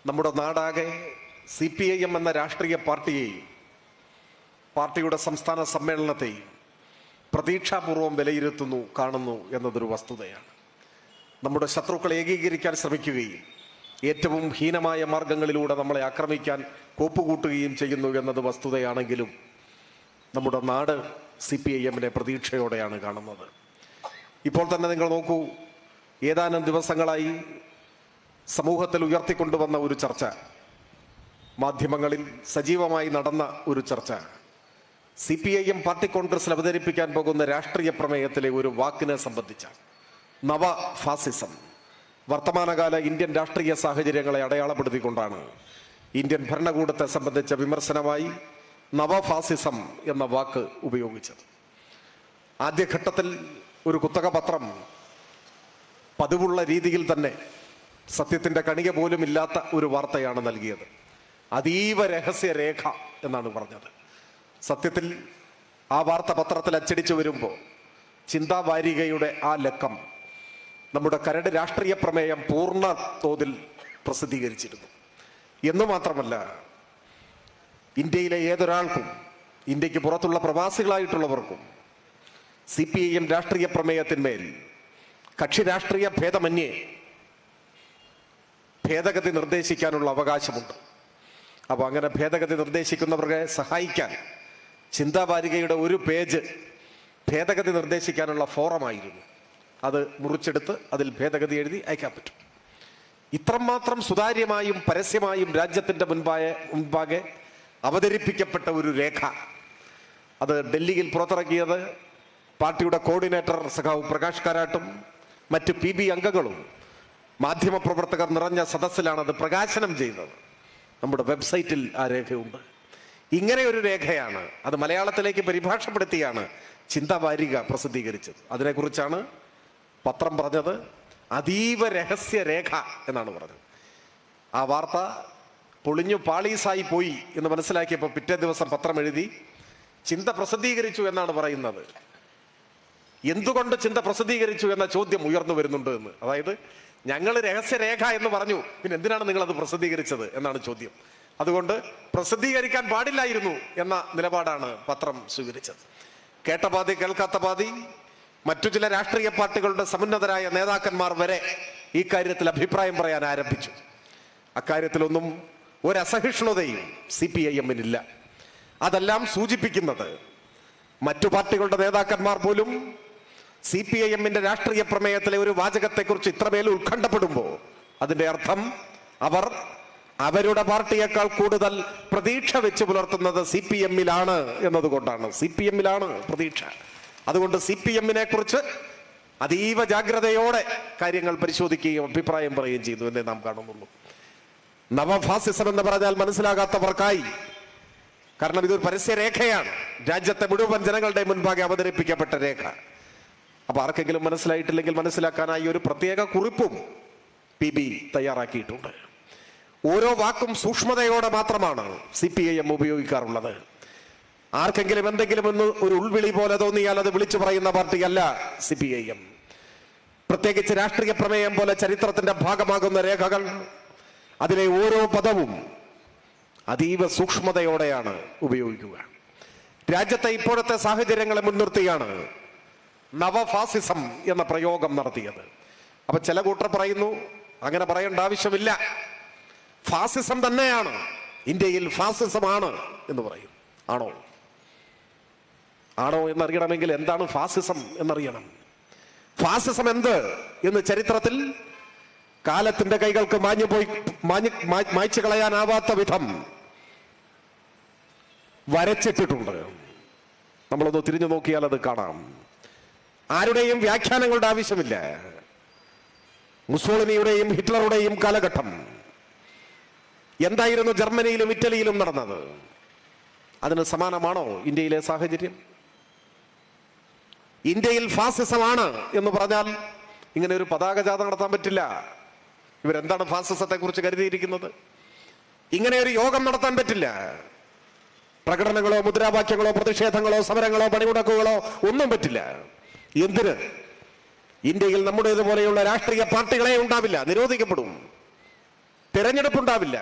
നമ്മുടെ നാടാകെ CPIM എന്ന രാഷ്ട്രീയ പാർട്ടിയെയും പാർട്ടിയുടെ സംസ്ഥാന സമ്മേളനത്തെയും പ്രതീക്ഷാപൂർവം വിലയിരുത്തുന്നു, കാണുന്നു എന്നതൊരു വസ്തുതയാണ്. നമ്മുടെ ശത്രുക്കളെ ഏകീകരിക്കാൻ ശ്രമിക്കുകയും ഏറ്റവും ഹീനമായ മാർഗങ്ങളിലൂടെ നമ്മളെ ആക്രമിക്കാൻ കോപ്പുകൂട്ടുകയും ചെയ്യുന്നു എന്നത് വസ്തുതയാണെങ്കിലും നമ്മുടെ നാട് CPIMനെ പ്രതീക്ഷയോടെയാണ് കാണുന്നത്. ഇപ്പോൾ തന്നെ നിങ്ങൾ നോക്കൂ, ഏതാനും ദിവസങ്ങളായി സമൂഹത്തിൽ ഉയർത്തിക്കൊണ്ടുവന്ന ഒരു ചർച്ച, മാധ്യമങ്ങളിൽ സജീവമായി നടന്ന ഒരു ചർച്ച, CPIM പാർട്ടി കോൺഗ്രസിൽ അവതരിപ്പിക്കാൻ പോകുന്ന രാഷ്ട്രീയ പ്രമേയത്തിലെ ഒരു വാക്കിനെ സംബന്ധിച്ച നവ ഫാസിസം. വർത്തമാനകാല ഇന്ത്യൻ രാഷ്ട്രീയ സാഹചര്യങ്ങളെ അടയാളപ്പെടുത്തിക്കൊണ്ടാണ് ഇന്ത്യൻ ഭരണകൂടത്തെ സംബന്ധിച്ച വിമർശനമായി നവഫാസിസം എന്ന വാക്ക് ഉപയോഗിച്ചത്. ആദ്യഘട്ടത്തിൽ ഒരു കുത്തക പത്രം പതിവുള്ള രീതിയിൽ തന്നെ സത്യത്തിൻ്റെ കണിക പോലും ഇല്ലാത്ത ഒരു വാർത്തയാണ് നൽകിയത്. അതീവ രഹസ്യരേഖ എന്നാണ് പറഞ്ഞത്. സത്യത്തിൽ ആ വാർത്ത പത്രത്തിൽ അച്ചടിച്ചു വരുമ്പോൾ ചിന്താവാരികയുടെ ആ ലക്കം നമ്മുടെ കരട് രാഷ്ട്രീയ പ്രമേയം പൂർണ്ണ തോതിൽ പ്രസിദ്ധീകരിച്ചിരുന്നു. എന്നു മാത്രമല്ല, ഇന്ത്യയിലെ ഏതൊരാൾക്കും, ഇന്ത്യക്ക് പുറത്തുള്ള പ്രവാസികളായിട്ടുള്ളവർക്കും CPIM രാഷ്ട്രീയ പ്രമേയത്തിന്മേൽ കക്ഷി രാഷ്ട്രീയ ഭേദമന്യേ ഭേദഗതി നിർദ്ദേശിക്കാനുള്ള അവകാശമുണ്ട്. അപ്പോൾ അങ്ങനെ ഭേദഗതി നിർദ്ദേശിക്കുന്നവരെ സഹായിക്കാൻ ചിന്താവാരികയുടെ ഒരു പേജ് ഭേദഗതി നിർദ്ദേശിക്കാനുള്ള ഫോറമായിരുന്നു. അത് മുറിച്ചെടുത്ത് അതിൽ ഭേദഗതി എഴുതി അയക്കാൻ പറ്റും. ഇത്രമാത്രം സുതാര്യമായും പരസ്യമായും രാജ്യത്തിൻ്റെ മുൻപാകെ അവതരിപ്പിക്കപ്പെട്ട ഒരു രേഖ, അത് ഡൽഹിയിൽ പുറത്തിറക്കിയത് പാർട്ടിയുടെ കോർഡിനേറ്റർ സഖാവ് പ്രകാശ് കാരാട്ടും മറ്റ് PB അംഗങ്ങളും മാധ്യമപ്രവർത്തകർ നിറഞ്ഞ സദസ്സിലാണ് അത് പ്രകാശനം ചെയ്തത്. നമ്മുടെ വെബ്സൈറ്റിൽ ആ രേഖയുണ്ട്. ഇങ്ങനെ ഒരു രേഖയാണ്, അത് മലയാളത്തിലേക്ക് പരിഭാഷപ്പെടുത്തിയാണ് ചിന്താവാരിക പ്രസിദ്ധീകരിച്ചത്. അതിനെക്കുറിച്ചാണ് പത്രം പറഞ്ഞത് അതീവ രഹസ്യ രേഖ എന്നാണ് പറഞ്ഞത്. ആ വാർത്ത പൊളിഞ്ഞു പാളീസായി പോയി എന്ന് മനസ്സിലാക്കിയപ്പോൾ പിറ്റേ ദിവസം പത്രം എഴുതി ചിന്ത പ്രസിദ്ധീകരിച്ചു എന്നാണ് പറയുന്നത്. എന്തുകൊണ്ട് ചിന്ത പ്രസിദ്ധീകരിച്ചു എന്ന ചോദ്യം ഉയർന്നു വരുന്നുണ്ട് എന്ന്. അതായത് ഞങ്ങൾ രഹസ്യരേഖ എന്ന് പറഞ്ഞു, പിന്നെ എന്തിനാണ് നിങ്ങളത് പ്രസിദ്ധീകരിച്ചത് എന്നാണ് ചോദ്യം. അതുകൊണ്ട് പ്രസിദ്ധീകരിക്കാൻ പാടില്ലായിരുന്നു എന്ന നിലപാടാണ് പത്രം സ്വീകരിച്ചത്. കേട്ട പാതി കേൾക്കാത്ത പാതി മറ്റു ചില രാഷ്ട്രീയ പാർട്ടികളുടെ സമുന്നതരായ നേതാക്കന്മാർ വരെ ഈ കാര്യത്തിൽ അഭിപ്രായം പറയാൻ ആരംഭിച്ചു. അക്കാര്യത്തിലൊന്നും ഒരസഹിഷ്ണുതയും CPIMനില്ല. അതെല്ലാം സൂചിപ്പിക്കുന്നത് മറ്റു പാർട്ടികളുടെ നേതാക്കന്മാർ പോലും CPIMന്റെ രാഷ്ട്രീയ പ്രമേയത്തിലെ ഒരു വാചകത്തെക്കുറിച്ച് ഇത്രമേൽ ഉത്കണ്ഠപ്പെടുമ്പോൾ അതിൻ്റെ അർത്ഥം അവർ അവരുടെ പാർട്ടിയേക്കാൾ കൂടുതൽ പ്രതീക്ഷ വെച്ച് പുലർത്തുന്നത് CPIMലാണ് എന്നതുകൊണ്ടാണ്. CPIMലാണ് പ്രതീക്ഷ. അതുകൊണ്ട് CPIMനെ കുറിച്ച് അതീവ ജാഗ്രതയോടെ കാര്യങ്ങൾ പരിശോധിക്കുകയും അഭിപ്രായം പറയുകയും ചെയ്തു എന്നേ നാം കാണുന്നുള്ളൂ. നവഫാസിസം എന്ന് പറഞ്ഞാൽ മനസ്സിലാകാത്തവർക്കായി, കാരണം ഇതൊരു പരസ്യരേഖയാണ്, രാജ്യത്തെ മുഴുവൻ ജനങ്ങളുടെ മുൻപാകെ അവതരിപ്പിക്കപ്പെട്ട രേഖ. അപ്പൊ ആർക്കെങ്കിലും മനസ്സിലായിട്ടില്ലെങ്കിൽ മനസ്സിലാക്കാനായി ഒരു പ്രത്യേക കുറിപ്പും PB തയ്യാറാക്കിയിട്ടുണ്ട്. ഓരോ വാക്കും സൂക്ഷ്മതയോടെ മാത്രമാണ് CPIM ഉപയോഗിക്കാറുള്ളത്. ആർക്കെങ്കിലും എന്തെങ്കിലും ഒരു ഉൾവിളി പോലെ തോന്നിയാൽ അത് വിളിച്ചു പറയുന്ന പാർട്ടിയല്ല CPIM. പ്രത്യേകിച്ച് രാഷ്ട്രീയ പ്രമേയം പോലെ ചരിത്രത്തിന്റെ ഭാഗമാകുന്ന രേഖകൾ, അതിലെ ഓരോ പദവും അതീവ സൂക്ഷ്മതയോടെയാണ് ഉപയോഗിക്കുക. രാജ്യത്തെ ഇപ്പോഴത്തെ സാഹചര്യങ്ങളെ മുൻനിർത്തിയാണ് നവഫാസിസം എന്ന പ്രയോഗം നടത്തിയത്. അപ്പൊ ചില കൂട്ടർ പറയുന്നു അങ്ങനെ പറയേണ്ട ആവശ്യമില്ല, ഫാസിസം തന്നെയാണ്, ഇന്ത്യയിൽ ഫാസിസമാണ് എന്ന് പറയും. ആണോ? ആണോ എന്നറിയണമെങ്കിൽ എന്താണ് ഫാസിസം എന്നറിയണം. ഫാസിസം എന്ത് എന്ന് ചരിത്രത്തിൽ കാലത്തിന്റെ കൈകൾക്ക് മായ്ച്ചു കളയാനാവാത്ത വിധം വരച്ചിട്ടിട്ടുണ്ട്. നമ്മളൊന്ന് തിരിഞ്ഞു നോക്കിയാൽ അത് കാണാം. ആരുടെയും വ്യാഖ്യാനങ്ങളുടെ ആവശ്യമില്ല. മുസോളിനിയുടെയും ഹിറ്റ്ലറുടെയും കാലഘട്ടം എന്തായിരുന്നു ജർമ്മനിയിലും ഇറ്റലിയിലും നടന്നത്? അതിന് സമാനമാണോ ഇന്ത്യയിലെ സാഹചര്യം? ഇന്ത്യയിൽ ഫാസിസമാണ് എന്ന് പറഞ്ഞാൽ ഇങ്ങനെ ഒരു പതാക ജാഥ നടത്താൻ പറ്റില്ല. ഇവരെന്താണ് ഫാസിസത്തെ കുറിച്ച് കരുതിയിരിക്കുന്നത്? ഇങ്ങനെ ഒരു യോഗം നടത്താൻ പറ്റില്ല. പ്രകടനങ്ങളോ മുദ്രാവാക്യങ്ങളോ പ്രതിഷേധങ്ങളോ സമരങ്ങളോ പണിമുടക്കുകളോ ഒന്നും പറ്റില്ല. എന്തിന്? ഇന്ത്യയിൽ നമ്മുടേതുപോലെയുള്ള രാഷ്ട്രീയ പാർട്ടികളെ ഉണ്ടാവില്ല, നിരോധിക്കപ്പെടും. തിരഞ്ഞെടുപ്പുണ്ടാവില്ല.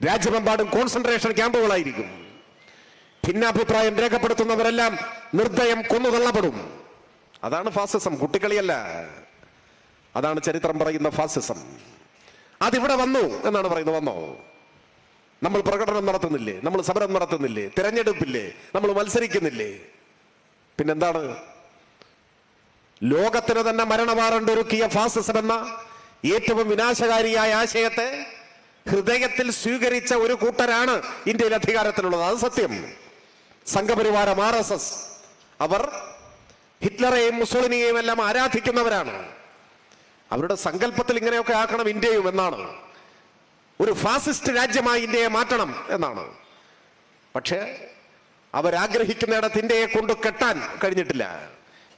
രാജ്യമെമ്പാടും കോൺസെൻട്രേഷൻ ക്യാമ്പുകളായിരിക്കും. ഭിന്നാഭിപ്രായം രേഖപ്പെടുത്തുന്നവരെല്ലാം നിർദ്ദയം കൊന്നുതള്ളപ്പെടും. അതാണ് ഫാസിസം, കുട്ടിക്കളിയല്ല. അതാണ് ചരിത്രം പറയുന്ന ഫാസിസം. അതിവിടെ വന്നു എന്നാണ് പറയുന്നത്. വന്നോ? നമ്മൾ പ്രകടനം നടത്തുന്നില്ലേ? നമ്മൾ സമരം നടത്തുന്നില്ലേ? തിരഞ്ഞെടുപ്പില്ലേ? നമ്മൾ മത്സരിക്കുന്നില്ലേ? പിന്നെന്താണ്? ലോകത്തിന് തന്നെ മരണവാറണ്ടൊരുക്കിയ ഫാസിസം എന്ന ഏറ്റവും വിനാശകാരിയായ ആശയത്തെ ഹൃദയത്തിൽ സ്വീകരിച്ച ഒരു കൂട്ടരാണ് ഇന്ത്യയിൽ അധികാരത്തിലുള്ളത്. അത് സത്യം. സംഘപരിവാരം RSS അവർ ഹിറ്റ്ലറെയും മുസോളിനിയെയും എല്ലാം ആരാധിക്കുന്നവരാണ്. അവരുടെ സങ്കല്പത്തിൽ ഇങ്ങനെയൊക്കെ ആക്കണം ഇന്ത്യയും എന്നാണ്. ഒരു ഫാസിസ്റ്റ് രാജ്യമായി ഇന്ത്യയെ മാറ്റണം എന്നാണ്. പക്ഷേ അവരാഗ്രഹിക്കുന്നിടത്ത് ഇന്ത്യയെ കൊണ്ട് കെട്ടാൻ കഴിഞ്ഞിട്ടില്ല.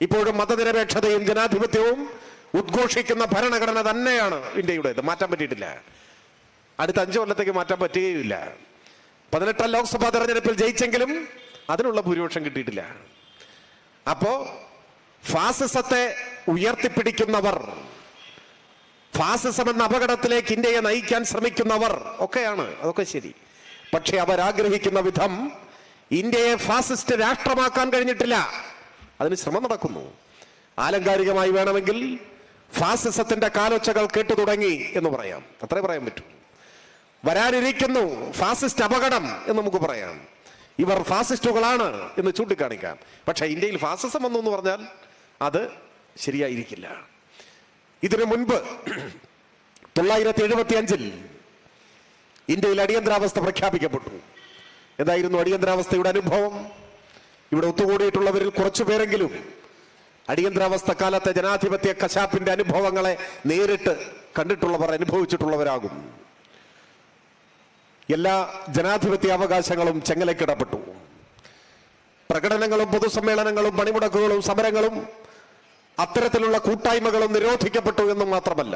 ഇപ്പോഴും മതനിരപേക്ഷതയും ജനാധിപത്യവും ഉദ്ഘോഷിക്കുന്ന ഭരണഘടന തന്നെയാണ് ഇന്ത്യയുടേത്. മാറ്റാൻ പറ്റിയിട്ടില്ല. അടുത്ത 5 കൊല്ലത്തേക്ക് മാറ്റാൻ പറ്റുകയില്ല. 18 ലോക്സഭാ തെരഞ്ഞെടുപ്പിൽ ജയിച്ചെങ്കിലും അതിനുള്ള ഭൂരിപക്ഷം കിട്ടിയിട്ടില്ല. അപ്പോ ഫാസിസത്തെ ഉയർത്തിപ്പിടിക്കുന്നവർ, ഫാസിസം എന്ന അപകടത്തിലേക്ക് ഇന്ത്യയെ നയിക്കാൻ ശ്രമിക്കുന്നവർ ഒക്കെയാണ്. അതൊക്കെ ശരി. പക്ഷെ അവരാഗ്രഹിക്കുന്ന വിധം ഇന്ത്യയെ ഫാസിസ്റ്റ് രാഷ്ട്രമാക്കാൻ കഴിഞ്ഞിട്ടില്ല. അതിന് ശ്രമം നടക്കുന്നു. ആലങ്കാരികമായി വേണമെങ്കിൽ ഫാസിസത്തിന്റെ കാലൊച്ചകൾ കേട്ടു തുടങ്ങി എന്ന് പറയാം. അത്രേ പറയാൻ പറ്റൂ. വരാനിരിക്കുന്നു ഫാസിസ്റ്റ് അപകടം എന്ന് നമുക്ക് പറയാം. ഇവർ ഫാസിസ്റ്റുകളാണ് എന്ന് ചൂണ്ടിക്കാണിക്കാം. പക്ഷെ ഇന്ത്യയിൽ ഫാസിസം വന്നു എന്ന് പറഞ്ഞാൽ അത് ശരിയായിരിക്കില്ല. ഇതിനു മുൻപ് 975 ഇന്ത്യയിൽ അടിയന്തരാവസ്ഥ പ്രഖ്യാപിക്കപ്പെട്ടു. എന്തായിരുന്നു അടിയന്തരാവസ്ഥയുടെ അനുഭവം? ഇവിടെ ഒത്തുകൂടിയിട്ടുള്ളവരിൽ കുറച്ചുപേരെങ്കിലും അടിയന്തരാവസ്ഥ കാലത്തെ ജനാധിപത്യ കശാപ്പിന്റെ അനുഭവങ്ങളെ നേരിട്ട് കണ്ടിട്ടുള്ളവർ, അനുഭവിച്ചിട്ടുള്ളവരാകും. എല്ലാ ജനാധിപത്യ അവകാശങ്ങളും ചെങ്ങലക്കിടപ്പെട്ടു. പ്രകടനങ്ങളും പൊതുസമ്മേളനങ്ങളും പണിമുടക്കുകളും സമരങ്ങളും അത്തരത്തിലുള്ള കൂട്ടായ്മകളും നിരോധിക്കപ്പെട്ടു എന്ന് മാത്രമല്ല,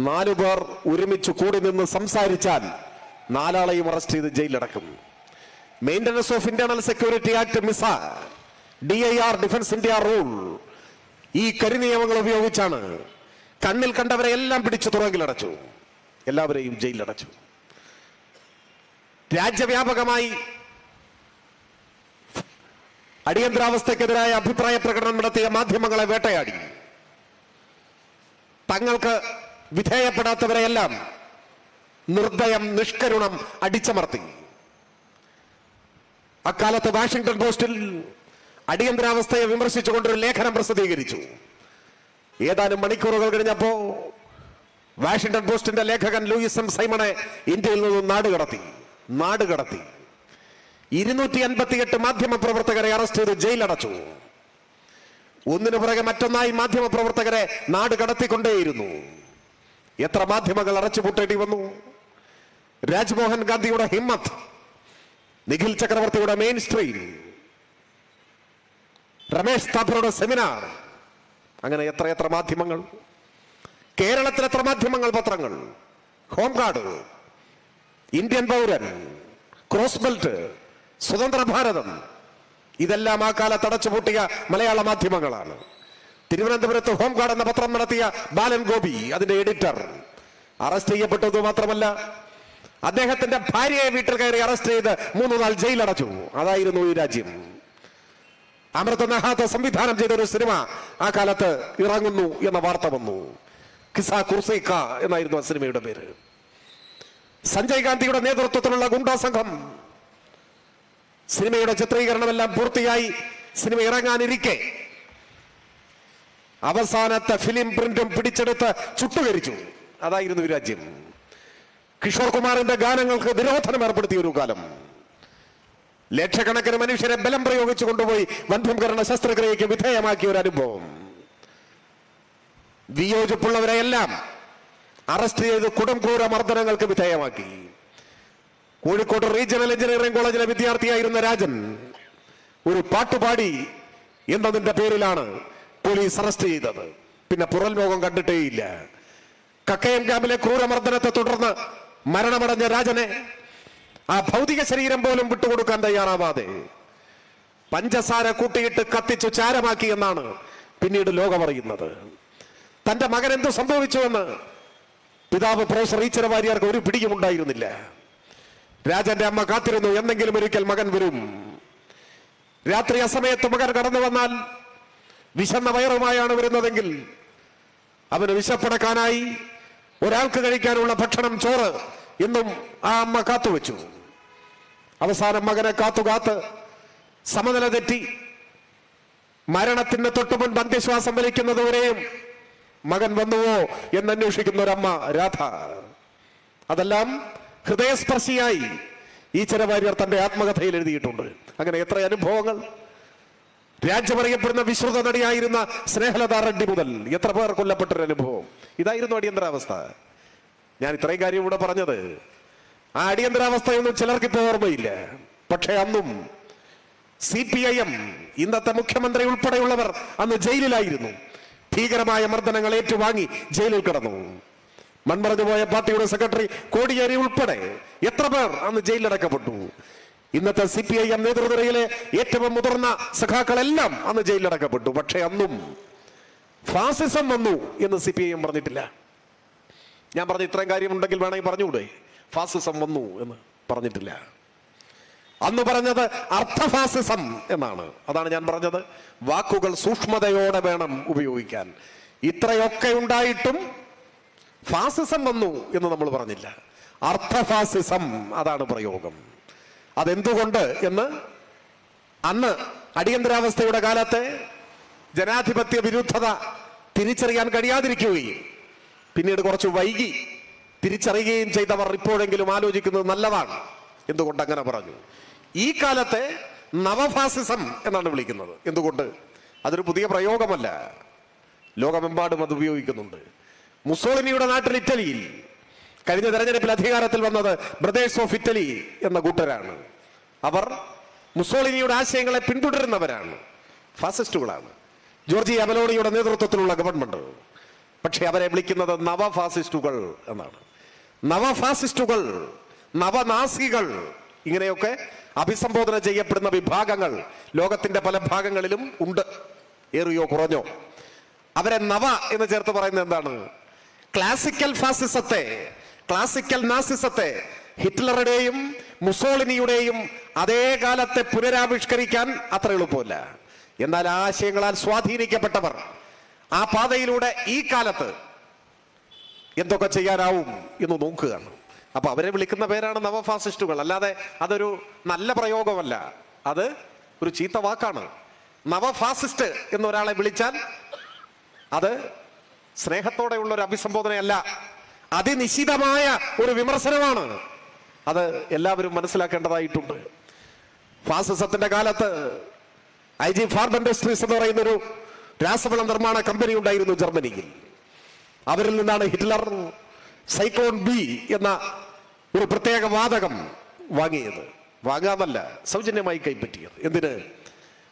4 പേർ ഒരുമിച്ച് കൂടി നിന്ന് സംസാരിച്ചാൽ 4 ആളെയും അറസ്റ്റ് ചെയ്ത് ജയിലിലടക്കും. Maintenance of internal security act, MISA, DIR, defence India rule, ഈ കരിനിയമങ്ങൾ ഉപയോഗിച്ചാണ് കണ്ണിൽ കണ്ടവരെ എല്ലാം പിടിച്ചു തുറങ്കിലടച്ചു, എല്ലാവരെയും ജയിലിലടച്ചു. രാജ്യവ്യാപകമായി അടിയന്തരാവസ്ഥക്കെതിരായ അഭിപ്രായ പ്രകടനം നടത്തിയ മാധ്യമങ്ങളെ വേട്ടയാടി. തങ്ങൾക്ക് വിധേയപ്പെടാത്തവരെയെല്ലാം നിർദ്ദയം നിഷ്കരുണം അടിച്ചമർത്തി. അക്കാലത്ത് വാഷിംഗ്ടൺ പോസ്റ്റിൽ അടിയന്തരാവസ്ഥയെ വിമർശിച്ചുകൊണ്ടൊരു ലേഖനം പ്രസിദ്ധീകരിച്ചു. ഏതാനും മണിക്കൂറുകൾ കഴിഞ്ഞപ്പോ വാഷിംഗ്ടൺ പോസ്റ്റിന്റെ ലേഖകൻ ലൂയിസ് M. സൈമണെ ഇന്ത്യയിൽ നിന്നും നാടുകടത്തി. 258 മാധ്യമ പ്രവർത്തകരെ അറസ്റ്റ് ചെയ്ത് ജയിലടച്ചു. ഒന്നിനു പുറകെ മറ്റൊന്നായി മാധ്യമ പ്രവർത്തകരെ നാട് കടത്തിക്കൊണ്ടേയിരുന്നു. എത്ര മാധ്യമങ്ങൾ അടച്ചുപൂട്ടേണ്ടി വന്നു? രാജ്മോഹൻ ഗാന്ധിയുടെ ഹിമ്മത്ത്, നിഖിൽ ചക്രവർത്തിയുടെ മെയിൻ സ്ട്രീം, രമേശ് താപ്പറുടെ സെമിനാർ, അങ്ങനെ എത്ര മാധ്യമങ്ങൾ. കേരളത്തിൽ എത്ര മാധ്യമങ്ങൾ, പത്രങ്ങൾ, ഹോം ഗാർഡ്, ഇന്ത്യൻ പൗരൻ, ക്രോസ് ബെൽറ്റ്, സ്വതന്ത്ര ഭാരതം, ഇതെല്ലാം ആ കാലത്ത് അടച്ചുപൂട്ടിയ മലയാള മാധ്യമങ്ങളാണ്. തിരുവനന്തപുരത്ത് ഹോം ഗാർഡ് എന്ന പത്രം നടത്തിയ ബാലൻ ഗോപി, അതിന്റെ എഡിറ്റർ, അറസ്റ്റ് ചെയ്യപ്പെട്ടത് മാത്രമല്ല, അദ്ദേഹത്തിന്റെ ഭാര്യയെ വീട്ടിൽ കയറി അറസ്റ്റ് ചെയ്ത് 3 നാൾ ജയിലടച്ചു. അതായിരുന്നു ഈ രാജ്യം. അമൃത നഹാത്ത സംവിധാനം ചെയ്ത ഒരു സിനിമ ആ കാലത്ത് ഇറങ്ങുന്നു എന്ന വാർത്ത വന്നു. കിസ കുർസൈക്ക എന്നായിരുന്നു ആ സിനിമയുടെ പേര്. സഞ്ജയ് ഗാന്ധിയുടെ നേതൃത്വത്തിലുള്ള ഗുണ്ടാ സംഘം സിനിമയുടെ ചിത്രീകരണമെല്ലാം പൂർത്തിയായി സിനിമ ഇറങ്ങാനിരിക്കെ അവസാനത്തെ ഫിലിം പ്രിന്റും പിടിച്ചെടുത്ത് ചുട്ടുകരിച്ചു. അതായിരുന്നു ഈ രാജ്യം. കിഷോർ കുമാറിന്റെ ഗാനങ്ങൾക്ക് നിരോധനം ഏർപ്പെടുത്തിയ ഒരു കാലം. ലക്ഷക്കണക്കിന് മനുഷ്യരെ ബലം പ്രയോഗിച്ചു കൊണ്ടുപോയി വന്ധ്യംകരണ ശസ്ത്രക്രിയയ്ക്ക് വിധേയമാക്കിയ ഒരു അനുഭവം. വിയോജിപ്പുള്ളവരെയെല്ലാം അറസ്റ്റ് ചെയ്ത് കൊടുംക്രൂര മർദ്ദനങ്ങൾക്ക് വിധേയമാക്കി. കോഴിക്കോട് റീജിയണൽ എഞ്ചിനീയറിംഗ് കോളേജിലെ വിദ്യാർത്ഥിയായിരുന്ന രാജൻ ഒരു പാട്ടുപാടി എന്നതിന്റെ പേരിലാണ് പോലീസ് അറസ്റ്റ് ചെയ്തത്. പിന്നെ പുറൽ ലോകം കണ്ടിട്ടേയില്ല. കക്കയം ക്യാമ്പിലെ ക്രൂരമർദ്ദനത്തെ തുടർന്ന് മരണമടഞ്ഞ രാജനെ ആ ഭൗതിക ശരീരം പോലും വിട്ടുകൊടുക്കാൻ തയ്യാറാവാതെ പഞ്ചസാര കൂട്ടിയിട്ട് കത്തിച്ചു ചാരമാക്കി എന്നാണ് പിന്നീട് ലോകം അറിയുന്നത്. തന്റെ മകൻ എന്തു സംഭവിച്ചുവെന്ന് പിതാവ് പ്രൊഫസർ ഈശ്വര വാര്യർക്ക് ഒരു പിടിയും ഉണ്ടായിരുന്നില്ല. രാജന്റെ അമ്മ കാത്തിരുന്നു, എന്തെങ്കിലും ഒരിക്കൽ മകൻ വരും. രാത്രി അസമയത്ത് മകൻ കടന്നു വന്നാൽ വിശന്ന വയറുമായാണ് വരുന്നതെങ്കിൽ അവന് വിശപ്പടക്കാനായി ഒരാൾക്ക് കഴിക്കാനുള്ള ഭക്ഷണം, ചോറ് എന്നും ആ അമ്മ കാത്തുവെച്ചു. അവസാനം മകനെ കാത്തു സമനില തെറ്റി മരണത്തിന് തൊട്ടു മുൻപ് അന്ത്യശ്വാസം വലിക്കുന്നതുവരെയും മകൻ വന്നുവോ എന്നന്വേഷിക്കുന്ന ഒരമ്മ രാധ. അതെല്ലാം ഹൃദയസ്പർശിയായി ഈശ്വര വാര്യർ തന്റെ ആത്മകഥയിൽ എഴുതിയിട്ടുണ്ട്. അങ്ങനെ എത്ര അനുഭവങ്ങൾ. രാജ്യമറിയപ്പെടുന്ന വിശ്രുത നടിയായിരുന്ന സ്നേഹലത റെഡ്ഡി മുതൽ എത്ര പേർ കൊല്ലപ്പെട്ടൊരു അനുഭവം. ഇതായിരുന്നു അടിയന്തരാവസ്ഥ. ഞാൻ ഇത്രയും കാര്യം ഇവിടെ പറഞ്ഞത്, ആ അടിയന്തരാവസ്ഥയൊന്നും ചിലർക്ക് ഇപ്പോൾ ഓർമ്മയില്ല. പക്ഷേ അന്നും CPIM ഇന്നത്തെ മുഖ്യമന്ത്രി ഉൾപ്പെടെയുള്ളവർ അന്ന് ജയിലിലായിരുന്നു. ഭീകരമായ മർദ്ദനങ്ങൾ ഏറ്റുവാങ്ങി ജയിലിൽ കിടന്നു. മൺമറഞ്ഞുപോയ പാർട്ടിയുടെ സെക്രട്ടറി കോടിയേരി ഉൾപ്പെടെ എത്ര പേർ അന്ന് ജയിലിലടക്കപ്പെട്ടു. ഇന്നത്തെ CPIM നേതൃനിരയിലെ ഏറ്റവും മുതിർന്ന സഖാക്കളെല്ലാം അന്ന് ജയിലിലടക്കപ്പെട്ടു. പക്ഷേ അന്നും ഫാസിസം വന്നു എന്ന് CPIM പറഞ്ഞിട്ടില്ല. ഞാൻ പറഞ്ഞ ഇത്രയും കാര്യമുണ്ടെങ്കിൽ വേണമെങ്കിൽ പറഞ്ഞുകൂടെ? ഫാസിസം വന്നു എന്ന് പറഞ്ഞിട്ടില്ല. അന്ന് പറഞ്ഞത് അർത്ഥഫാസിസം എന്നാണ്. അതാണ് ഞാൻ പറഞ്ഞത്, വാക്കുകൾ സൂക്ഷ്മതയോടെ വേണം ഉപയോഗിക്കാൻ. ഇത്രയൊക്കെ ഉണ്ടായിട്ടും ഫാസിസം വന്നു എന്ന് നമ്മൾ പറഞ്ഞില്ല. അർത്ഥഫാസിസം, അതാണ് പ്രയോഗം. അതെന്തുകൊണ്ട് എന്ന് അന്ന് അടിയന്തരാവസ്ഥയുടെ കാലത്തെ ജനാധിപത്യ വിരുദ്ധത തിരിച്ചറിയാൻ കഴിയാതിരിക്കുകയും പിന്നീട് കുറച്ച് വൈകി തിരിച്ചറിയുകയും ചെയ്തവർ ഇപ്പോഴെങ്കിലും ആലോചിക്കുന്നത് നല്ലതാണ്. എന്തുകൊണ്ട് അങ്ങനെ പറഞ്ഞു? ഈ കാലത്തെ നവഫാസിസം എന്നാണ് വിളിക്കുന്നത്. എന്തുകൊണ്ട്? അതൊരു പുതിയ പ്രയോഗമല്ല, ലോകമെമ്പാടും അത് ഉപയോഗിക്കുന്നുണ്ട്. മുസോളിനിയുടെ നാട്ടിൽ ഇറ്റലിയിൽ കഴിഞ്ഞ തെരഞ്ഞെടുപ്പിൽ അധികാരത്തിൽ വന്നത് ബ്രദേഴ്സ് ഓഫ് ഇറ്റലി എന്ന കൂട്ടരാണ്. അവർ മുസോളിനിയുടെ ആശയങ്ങളെ പിന്തുടരുന്നവരാണ്, ഫാസിസ്റ്റുകളാണ്. ജോർജിയ മെലോണിയുടെ നേതൃത്വത്തിലുള്ള ഗവൺമെന്റ്. പക്ഷെ അവരെ വിളിക്കുന്നത് നവഫാസിസ്റ്റുകൾ എന്നാണ്. നവഫാസിസ്റ്റുകൾ, നവനാസികൾ, ഇങ്ങനെയൊക്കെ അഭിസംബോധന ചെയ്യപ്പെടുന്ന വിഭാഗങ്ങൾ ലോകത്തിന്റെ പല ഭാഗങ്ങളിലും ഉണ്ട്, ഏറിയോ കുറഞ്ഞോ. അവരെ നവ എന്ന് ചേർത്ത് പറയുന്നത് എന്താണ്? ക്ലാസിക്കൽ ഫാസിസത്തെ, ക്ലാസിക്കൽ നാസിസത്തെ, ഹിറ്റ്ലറുടെയും മുസോളിനിയുടെയും അതേ കാലത്തെ പുനരാവിഷ്കരിക്കാൻ അത്ര എളുപ്പമില്ല. എന്നാൽ ആശയങ്ങളാൽ സ്വാധീനിക്കപ്പെട്ടവർ ആ പാതയിലൂടെ ഈ കാലത്ത് എന്തൊക്കെ ചെയ്യാനാവും എന്ന് നോക്കുകയാണ്. അപ്പൊ അവരെ വിളിക്കുന്ന പേരാണ് നവഫാസിസ്റ്റുകൾ. അല്ലാതെ അതൊരു നല്ല പ്രയോഗമല്ല, അത് ഒരു ചീത്ത വാക്കാണ്. നവഫാസിസ്റ്റ് എന്നൊരാളെ വിളിച്ചാൽ അത് സ്നേഹത്തോടെയുള്ള ഒരു അഭിസംബോധനയല്ല, അതിനിശിതമായ ഒരു വിമർശനമാണ്. അത് എല്ലാവരും മനസ്സിലാക്കേണ്ടതായിട്ടുണ്ട്. ഫാസിസത്തിന്റെ കാലത്ത് IG ഫാർമ ഇൻഡസ്ട്രീസ് എന്ന് പറയുന്നൊരു രാസവള നിർമ്മാണ കമ്പനി ഉണ്ടായിരുന്നു ജർമ്മനിയിൽ. അവരിൽ നിന്നാണ് ഹിറ്റ്ലർ സൈക്ലോൺ B എന്ന ഒരു പ്രത്യേക വാതകം വാങ്ങിയത്. വാങ്ങാന്നല്ല, സൗജന്യമായി കൈപ്പറ്റിയത്. എന്തിന്?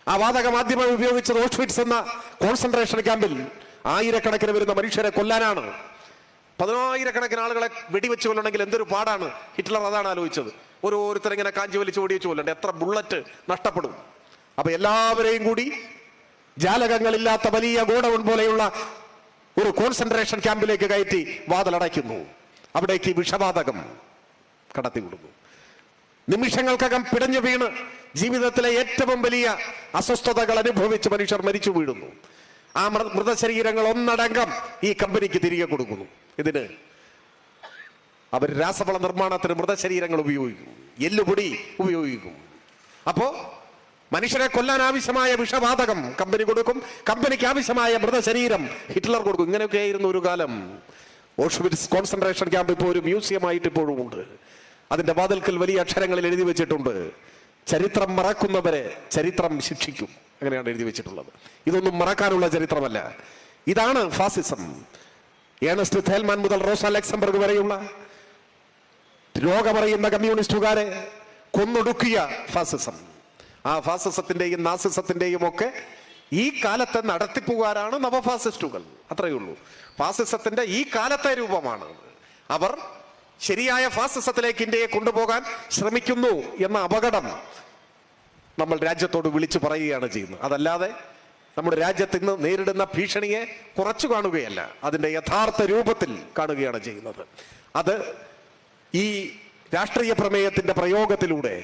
ആ വാതകം ആദ്യമായി ഉപയോഗിച്ചത് ഓഷ്വിറ്റ്സ് എന്ന കോൺസെൻട്രേഷൻ ക്യാമ്പിൽ ആയിരക്കണക്കിന് വരുന്ന മനുഷ്യരെ കൊല്ലാനാണ്. 10,000-കണക്കിന് ആളുകളെ വെടിവെച്ച് കൊല്ലണമെങ്കിൽ എന്തൊരു പാടാണ്. ഹിറ്റ്ലർ അതാണ് ആലോചിച്ചത്. ഓരോരുത്തരെങ്ങനെ കാഞ്ചി വലിച്ച് ഓടിച്ചു കൊല്ലണ്ടേ, എത്ര ബുള്ളറ്റ് നഷ്ടപ്പെടും. അപ്പൊ എല്ലാവരെയും കൂടി ജാലകങ്ങളില്ലാത്ത വലിയ ഗോഡൌൺ പോലെയുള്ള ഒരു കോൺസെൻട്രേഷൻ ക്യാമ്പിലേക്ക് കയറ്റി വാതിലടയ്ക്കുന്നു. അവിടേക്ക് വിഷവാതകം കടത്തിവിടുന്നു. നിമിഷങ്ങൾക്കകം പിടഞ്ഞു വീണ് ജീവിതത്തിലെ ഏറ്റവും വലിയ അസ്വസ്ഥതകൾ അനുഭവിച്ച് മനുഷ്യർ മരിച്ചു വീഴുന്നു. ആ മൃതശരീരങ്ങൾ ഒന്നടങ്കം ഈ കമ്പനിക്ക് തിരികെ കൊടുക്കുന്നു. ഇതിന് അവർ രാസവള നിർമ്മാണത്തിന് മൃതശരീരങ്ങൾ ഉപയോഗിക്കും, എല്ലുപൊടി ഉപയോഗിക്കും. അപ്പോ മനുഷ്യരെ കൊല്ലാൻ ആവശ്യമായ വിഷവാതകം കമ്പനി കൊടുക്കും, കമ്പനിക്ക് ആവശ്യമായ മൃതശരീരം ഹിറ്റ്ലർ കൊടുക്കും. ഇങ്ങനെയൊക്കെ ആയിരുന്നു ഒരു കാലം. ഓഷ്വിറ്റ്സ് കോൺസെൻട്രേഷൻ ക്യാമ്പ് ഇപ്പോൾ ഒരു മ്യൂസിയമായിട്ട് ഇപ്പോഴും ഉണ്ട്. അതിന്റെ വാതിൽക്കൽ വലിയ അക്ഷരങ്ങളിൽ എഴുതി വെച്ചിട്ടുണ്ട്, ചരിത്രം മറക്കുന്നവരെ ചരിത്രം ശിക്ഷിക്കും. അങ്ങനെയാണ് എഴുതി വെച്ചിട്ടുള്ളത്. ഇതൊന്നും മറക്കാനുള്ള ചരിത്രമല്ല. ഇതാണ് ഫാസിസം. ഏണസ്റ്റ് തേൽമാൻ മുതൽ റോസ ലക്സംബർഗ് വരെയുള്ള രോഗമറിയുന്ന കമ്മ്യൂണിസ്റ്റുകാരെ കൊന്നൊടുക്കിയ ഫാസിസം. ആ ഫാസിസത്തിന്റെയും നാസിസത്തിന്റെയും ഒക്കെ ഈ കാലത്തെ നടത്തിപ്പുകാരാണ് നവഫാസിസ്റ്റുകൾ. അത്രയേ ഉള്ളൂ. ഫാസിസത്തിന്റെ ഈ കാലത്തെ രൂപമാണ്. അവർ ശരിയായ ഫാസിസത്തിലേക്ക് ഇന്ത്യയെ കൊണ്ടുപോകാൻ ശ്രമിക്കുന്നു എന്ന അപകടം നമ്മൾ രാജ്യത്തോട് വിളിച്ചു പറയുകയാണ് ചെയ്യുന്നത്. അതല്ലാതെ നമ്മുടെ രാജ്യത്ത് ഇന്ന് നേരിടുന്ന ഭീഷണിയെ കുറച്ചു കാണുകയല്ല, അതിൻ്റെ യഥാർത്ഥ രൂപത്തിൽ കാണുകയാണ് ചെയ്യുന്നത്. അത് ഈ രാഷ്ട്രീയ പ്രമേയത്തിൻ്റെ പ്രയോഗത്തിലൂടെ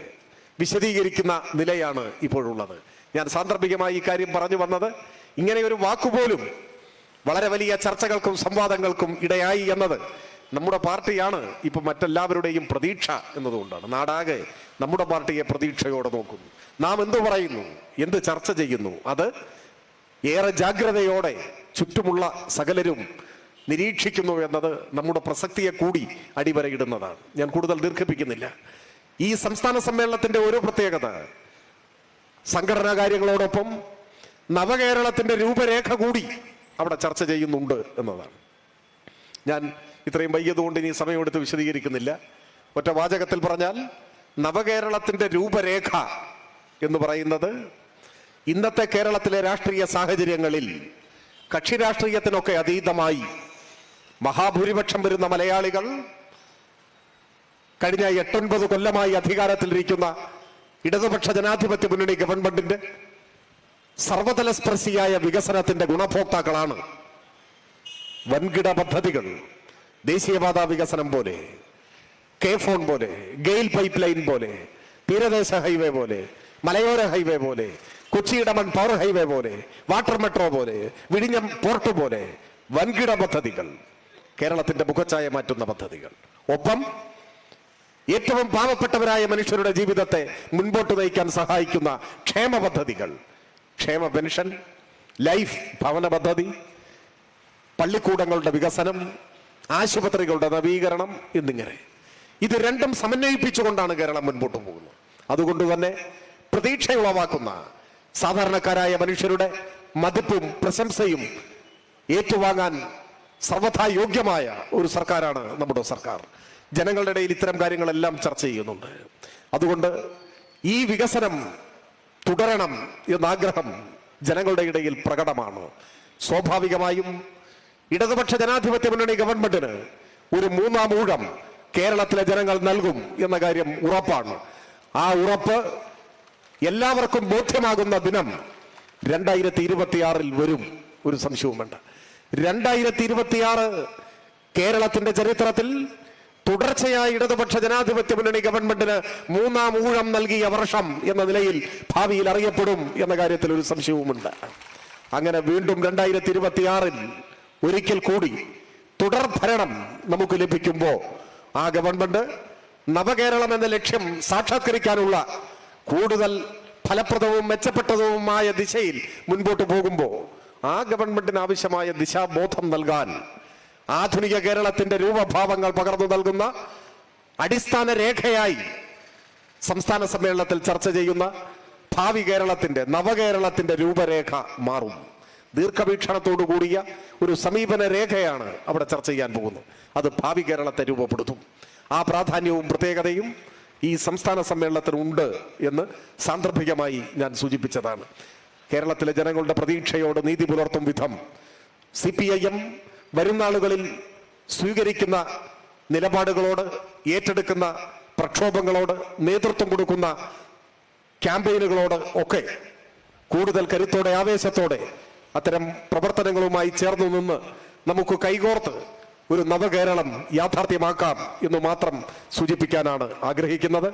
വിശദീകരിക്കുന്ന നിലയാണ് ഇപ്പോഴുള്ളത്. ഞാൻ സാന്ദർഭികമായി ഈ കാര്യം പറഞ്ഞു വന്നത് ഇങ്ങനെ ഒരു വാക്കുപോലും വളരെ വലിയ ചർച്ചകൾക്കും സംവാദങ്ങൾക്കും ഇടയായി എന്നത് നമ്മുടെ പാർട്ടിയാണ് ഇപ്പം മറ്റെല്ലാവരുടെയും പ്രതീക്ഷ എന്നതുകൊണ്ടാണ്. നാടാകെ നമ്മുടെ പാർട്ടിയെ പ്രതീക്ഷയോടെ നോക്കുന്നു. നാം എന്തു പറയുന്നു, എന്ത് ചർച്ച ചെയ്യുന്നു, അത് ഏറെ ജാഗ്രതയോടെ ചുറ്റുമുള്ള സകലരും നിരീക്ഷിക്കുന്നു എന്നത് നമ്മുടെ പ്രസക്തിയെ കൂടി അടിവരയിടുന്നതാണ്. ഞാൻ കൂടുതൽ ദീർഘിപ്പിക്കുന്നില്ല. ഈ സംസ്ഥാന സമ്മേളനത്തിന്റെ ഒരു പ്രത്യേകത സംഘടനാ കാര്യങ്ങളോടൊപ്പം നവകേരളത്തിന്റെ രൂപരേഖ കൂടി അവിടെ ചർച്ച ചെയ്യുന്നുണ്ട് എന്നതാണ്. ഞാൻ ഇത്രയും വൈകിയതുകൊണ്ട് ഇനി സമയമെടുത്ത് വിശദീകരിക്കുന്നില്ല. ഒറ്റ വാചകത്തിൽ പറഞ്ഞാൽ നവകേരളത്തിന്റെ രൂപരേഖ എന്ന് പറയുന്നത് ഇന്നത്തെ കേരളത്തിലെ രാഷ്ട്രീയ സാഹചര്യങ്ങളിൽ കക്ഷി രാഷ്ട്രീയത്തിനൊക്കെ അതീതമായി മഹാഭൂരിപക്ഷം വരുന്ന മലയാളികൾ കഴിഞ്ഞ 8-9 കൊല്ലമായി അധികാരത്തിലിരിക്കുന്ന ഇടതുപക്ഷ ജനാധിപത്യ മുന്നണി ഗവൺമെന്റിന്റെ സർവതല സ്പർശിയായ വികസനത്തിന്റെ ഗുണഭോക്താക്കളാണ്. വൻകിട പദ്ധതികൾ, ദേശീയപാത വികസനം പോലെ, കെ ഫോൺ പോലെ, ഗെയിൽ പൈപ്പ് ലൈൻ പോലെ, തീരദേശ ഹൈവേ പോലെ, മലയോര ഹൈവേ പോലെ, കൊച്ചിയിടമൺ പവർ ഹൈവേ പോലെ, വാട്ടർ മെട്രോ പോലെ, വിഴിഞ്ഞം പോർട്ട് പോലെ വൻകിട പദ്ധതികൾ, കേരളത്തിന്റെ മുഖച്ഛായ മാറ്റുന്ന പദ്ധതികൾ, ഒപ്പം ഏറ്റവും പാവപ്പെട്ടവരായ മനുഷ്യരുടെ ജീവിതത്തെ മുൻപോട്ട് നയിക്കാൻ സഹായിക്കുന്ന ക്ഷേമ പദ്ധതികൾ, ക്ഷേമ പെൻഷൻ, ലൈഫ് ഭവന പദ്ധതി, പള്ളിക്കൂടങ്ങളുടെ വികസനം, ആശുപത്രികളുടെ നവീകരണം എന്നിങ്ങനെ ഇത് രണ്ടും സമന്വയിപ്പിച്ചുകൊണ്ടാണ് കേരളം മുൻപോട്ട് പോകുന്നത്. അതുകൊണ്ട് തന്നെ പ്രതീക്ഷയുളവാക്കുന്ന സാധാരണക്കാരായ മനുഷ്യരുടെ മതിപ്പും പ്രശംസയും ഏറ്റുവാങ്ങാൻ സർവഥാ യോഗ്യമായ ഒരു സർക്കാരാണ് നമ്മുടെ സർക്കാർ. ജനങ്ങളുടെ ഇടയിൽ ഇത്തരം കാര്യങ്ങളെല്ലാം ചർച്ച ചെയ്യുന്നുണ്ട്. അതുകൊണ്ട് ഈ വികസനം തുടരണം എന്നാഗ്രഹം ജനങ്ങളുടെ ഇടയിൽ പ്രകടമാണ്. സ്വാഭാവികമായും ഇടതുപക്ഷ ജനാധിപത്യ മുന്നണി ഗവൺമെന്റിന് ഒരു 3-ാം ഊഴം കേരളത്തിലെ ജനങ്ങൾ നൽകും എന്ന കാര്യം ഉറപ്പാണ്. ആ ഉറപ്പ് എല്ലാവർക്കും ബോധ്യമാകുന്ന ദിനം 2026 വരും, ഒരു സംശയവും വേണ്ട. 2026 കേരളത്തിന്റെ ചരിത്രത്തിൽ തുടർച്ചയായി ഇടതുപക്ഷ ജനാധിപത്യ മുന്നണി ഗവൺമെന്റിന് 3-ാം ഊഴം നൽകിയ വർഷം എന്ന നിലയിൽ ഭാവിയിൽ അറിയപ്പെടും എന്ന കാര്യത്തിൽ ഒരു സംശയവുമുണ്ട്. അങ്ങനെ വീണ്ടും 2026 ഒരിക്കൽ കൂടി തുടർ ഭരണം നമുക്ക് ലഭിക്കുമ്പോൾ ആ ഗവൺമെന്റ് നവകേരളം എന്ന ലക്ഷ്യം സാക്ഷാത്കരിക്കാനുള്ള കൂടുതൽ ഫലപ്രദവും മെച്ചപ്പെട്ടതുമായ ദിശയിൽ മുൻപോട്ട് പോകുമ്പോൾ ആ ഗവൺമെന്റിന് ആവശ്യമായ ദിശാബോധം നൽകാൻ ആധുനിക കേരളത്തിന്റെ രൂപഭാവങ്ങൾ പകർന്നു നൽകുന്ന അടിസ്ഥാന രേഖയായി സംസ്ഥാന സമ്മേളനത്തിൽ ചർച്ച ചെയ്യുന്ന ഭാവി കേരളത്തിന്റെ നവകേരളത്തിന്റെ രൂപരേഖ മാറും. ദീർഘവീക്ഷണത്തോടു കൂടിയ ഒരു സമീപന രേഖയാണ് അവിടെ ചർച്ച ചെയ്യാൻ പോകുന്നത്. അത് ഭാവി കേരളത്തെ രൂപപ്പെടുത്തും. ആ പ്രാധാന്യവും പ്രത്യേകതയും ഈ സംസ്ഥാന സമ്മേളനത്തിനുണ്ട് എന്ന് സാന്ദർഭികമായി ഞാൻ സൂചിപ്പിച്ചതാണ്. കേരളത്തിലെ ജനങ്ങളുടെ പ്രതീക്ഷയോട് നീതി പുലർത്തും വിധം CPIM വരുന്നാളുകളിൽ സ്വീകരിക്കുന്ന നിലപാടുകളോട്, ഏറ്റെടുക്കുന്ന പ്രക്ഷോഭങ്ങളോട്, നേതൃത്വം കൊടുക്കുന്ന ക്യാമ്പയിനുകളോട് ഒക്കെ കൂടുതൽ കരുത്തോടെ, ആവേശത്തോടെ അത്തരം പ്രവർത്തനങ്ങളുമായി ചേർന്നു നിന്ന് നമുക്ക് കൈകോർത്ത് ഒരു നവകേരളം യാഥാർത്ഥ്യമാക്കാം എന്ന് മാത്രം സൂചിപ്പിക്കാനാണ് ആഗ്രഹിക്കുന്നത്.